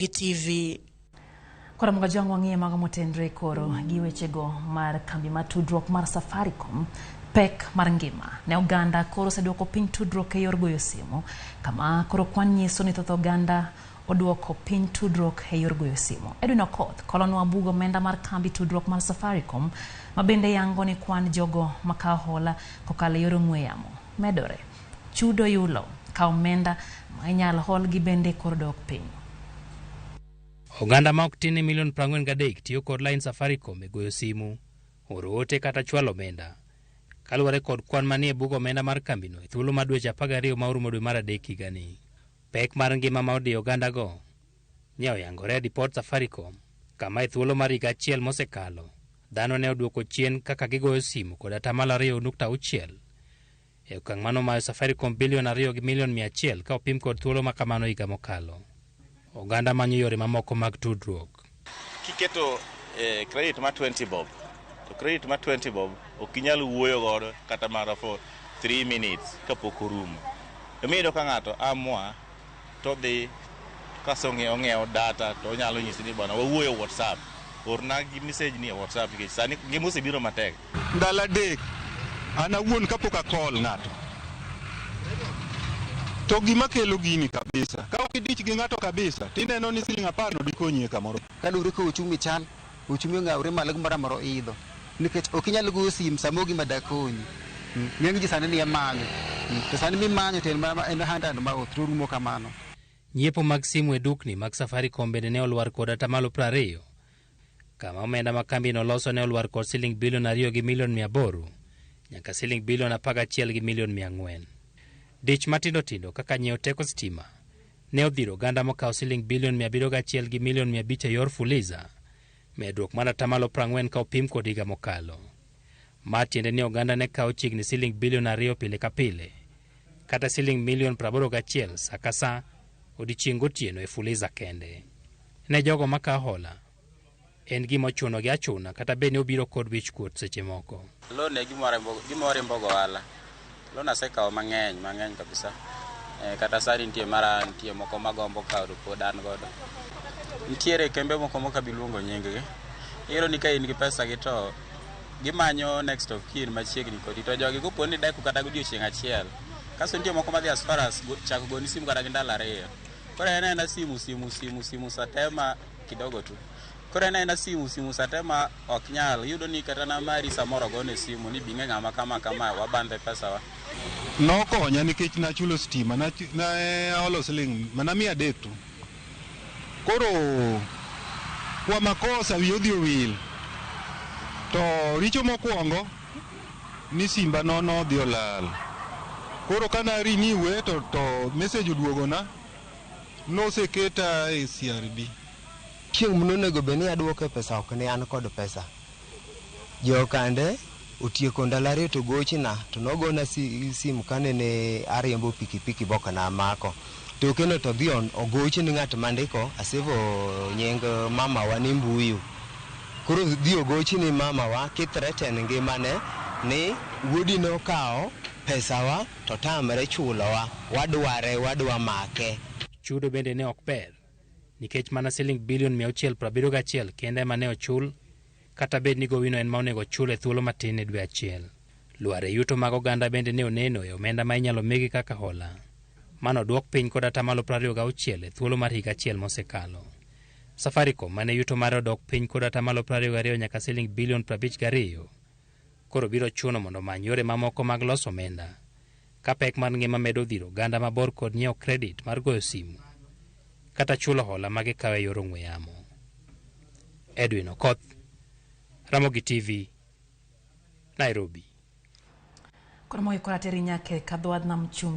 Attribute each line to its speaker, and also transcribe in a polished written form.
Speaker 1: TV.
Speaker 2: Kora mga jangwa ng'iye mag motendre koro gi wechego mar kambi mar tudruok mar Safaricom pek mar ngima ne oganda koro seduoko piny tudruok e yor goyo simu, kama koro kwan nyiso ni thoth oganda oduoko piny tudruok e yor goyo simu. Edwin Okoth kolonwa bugo omenda mar kambi tudruok mar Safaricom mabende yango ni kwan jogo makawo hola kokalo e yor ong'we yamo medore. Chudo yulo ka omenda ma inyalo hol gi bende koro dok piny.
Speaker 3: Oganda ma ok tin milion 43 tiyo kod line Safaricom e goyo simu, oro ote kata chwalo omenda. Kaluwore kod kwan manie bug omenda mar kambino e thuolo mar dweche 12 ma orumo dwe mar adek higani. Pek mar ngima ma odiyo oganda go ne oyangore e ripot Safaricom, kama e thuolo mar higa achiel mosekalo dhano ne oduoko chien kaka gigoyo simu kod 2.6 e okang' mano mayo Safaricom bilion 2 gi milion 100 ka opim kod thuolo ma kamano higa mokalo. Oganda manyo yore mamoko mag tudruok.
Speaker 4: Kiketo credit ma 20 bob, to credit ma 20 bob ok inyal wuoyo godo kata mana for 3 minutes kapok orumo. Omiyo ka ng'ato amua to dhi kasonge ong'iewo data to onyalo nyisi ni bwana wawuoyo WhatsApp, orna gi message ni WhatsApp nikech sani gima osebiro matek.
Speaker 5: Ndalo adek an awuon kapok akol ng'ato to gima kelo gini kabisa, ka ok idich gi ng'ato kabisa tineno ni siling 10 no dikonyi kamoro.
Speaker 6: Kalure ko uchumi chal, uchumi ng'awre malo moro idho, nikech ok inyal go sim samo gima dakonyi. Ng'eny ji sani ni manyo, to sani mimanyo to en handand ma othrumo kamano.
Speaker 3: Nyiepo mag simu e dukni mag Safaricom bende ne olwar kod 20%, kama omenda ma kambi no loso ne olwar kod siling bilion 2 gi milion 800 nyaka siling bilion 11 gi milion 400. Dich matindo tindo kaka nyiewo teko stima ne odhiro oganda mokawo siling bilion 701 gi milion 500 e yor Fuliza, medruok mar 40% ka opim kod higa mokalo. Ma tiende ni oganda ne kawo chiegni siling bilion 2 pile ka pile, kata siling milion 81 sa ka sa odiechieng' gotieno e Fuliza kende. Ne jogo makawo hola en gima ochuno gi achuna kata bende obiro kod wich kuot seche moko.
Speaker 7: Loan e gima orimbo gohala. Loan asekawo mang'eny kabisa. Kata sani nitie moko magombo kawo to pod an godo. Nitiere kembe moko mokabiluongo nying-gi. Iyudo ni ka in gi pesa gi to gimanyo next of kin machiegni kodi, to jogi kopo ni deko kata godiochieng' achiel. Kaso nitie moko madhi as far as chako goni simu kata gi ndalo 2. Koro en simu satema kidogo tu. Koro en simu satema ok nyal. Yudo ni kata na mari samoro gone simu ni binge ng'ama kama wabandhe pesa wa.
Speaker 5: Nokonya nikech nachulo stima na olo siling mana 300 tu. Koro kwa makosa wi odhi owil. To richo mokwongo ni simba no dhi olal. Koro kana renew to message oduogona noseketa e CRB.
Speaker 6: Chieng' mnonego beni aduoke pesa ok ne an kod pesa. Jo kande otieko ndalo 2 to gochina to nogona sim kane ne ariembo pikipiki boka na mako. To kendo to dhi ogochi ni ng'at mandiko asevo nying mama wa ni mbuyu. Koro dhi ogochi ni mama wa kithreaten ngimane ni wuodi no kawo pesa wa to tamre chulo wa, wadwa make.
Speaker 3: Chudo bende ne ok ber, nikech mana siling bilion 671 kende mane ochul, kata bed ni gowino en ma onego chule thuolo matin e dwe achiel. Luare yuto mag oganda bende ne oneno e omenda ma inyalo migi kaka hola. Mano duok piny kod 26% e thuolo mar higa achiel mosekalo. Safaricom mane yuto mare odok piny kod 22% nyaka siling bilion 52, koro biro chuno mondo many yore mamoko mag loso omenda, ka pek mar ngima medo dhiro oganda mabor kod nyiewo credit mar goyo simu kata chulo hola ma gikawo e yor ong'we yamo. Edwin Okoth, Ramogi TV, Nairobi.
Speaker 2: Kora moyo kora teri nyake kadhwadh nam chumbi.